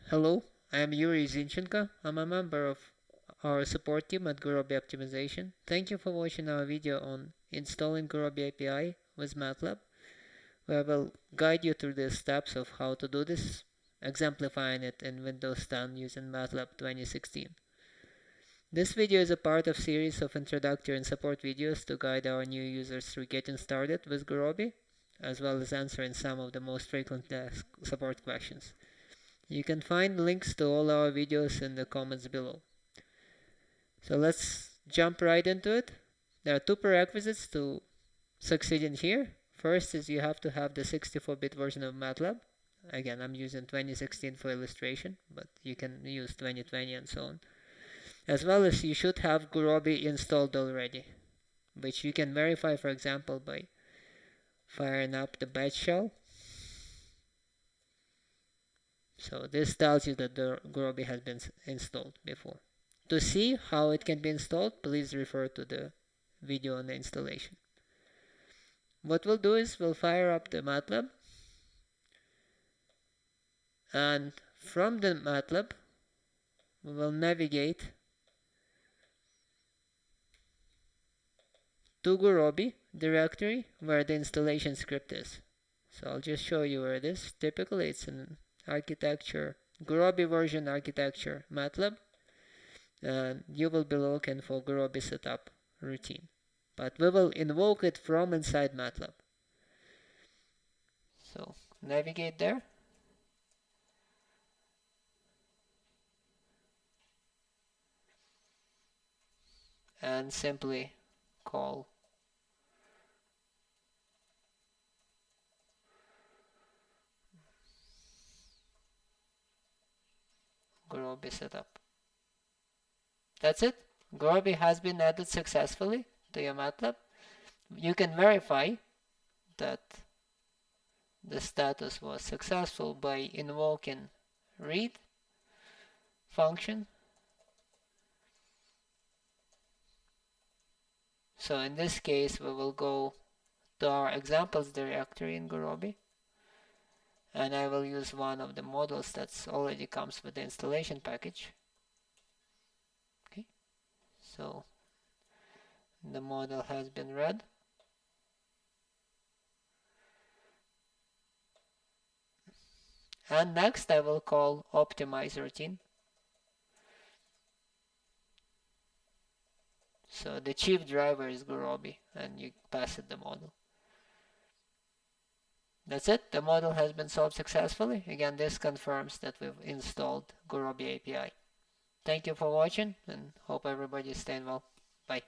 Hello, I am Yuriy Zinchenko. I'm a member of our support team at Gurobi Optimization. Thank you for watching our video on installing Gurobi API with MATLAB, where I will guide you through the steps of how to do this, exemplifying it in Windows 10 using MATLAB 2016. This video is a part of a series of introductory and support videos to guide our new users through getting started with Gurobi, as well as answering some of the most frequently asked support questions. You can find links to all our videos in the comments below. So let's jump right into it. There are two prerequisites to succeeding here. First is you have to have the 64-bit version of MATLAB. Again, I'm using 2016 for illustration, but you can use 2020 and so on. As well as you should have Gurobi installed already, which you can verify, for example, by firing up the batch shell. So this tells you that the Gurobi has been installed before. To see how it can be installed, please refer to the video on the installation. What we'll do is we'll fire up the MATLAB, and from the MATLAB we will navigate to Gurobi directory where the installation script is. So I'll just show you where it is. Typically it's in architecture, Gurobi version architecture MATLAB, and you will be looking for Gurobi setup routine, but we will invoke it from inside MATLAB. So navigate there, and simply call Gurobi setup. That's it. Gurobi has been added successfully to your MATLAB. You can verify that the status was successful by invoking read function. So in this case, we will go to our examples directory in Gurobi, and I will use one of the models that's already comes with the installation package. Okay, so the model has been read. And next I will call Optimize routine. So the chief driver is Gurobi, and you pass it the model. That's it. The model has been solved successfully. Again, this confirms that we've installed Gurobi API. Thank you for watching, and hope everybody is staying well. Bye.